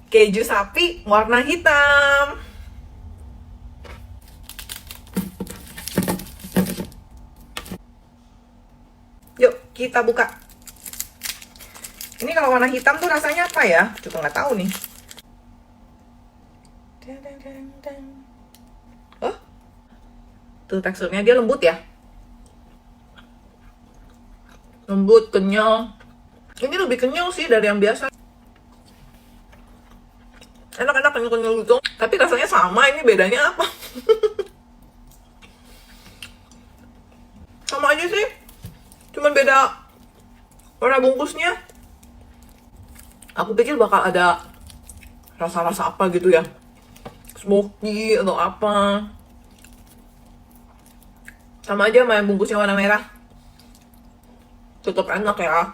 keju sapi warna hitam. Yuk, kita buka. Ini kalau warna hitam tuh rasanya apa ya? Juga nggak tahu nih. Oh, tuh teksturnya dia lembut ya. Lembut, kenyal. Ini lebih kenyal sih dari yang biasa. Enak-enak kenyal-kenyal gitu. Tapi rasanya sama, ini bedanya apa? Sama aja sih. Cuman beda warna bungkusnya. Aku pikir bakal ada rasa-rasa apa gitu ya. Smoky atau apa. Sama aja sama yang bungkusnya warna merah. Tetap enak ya.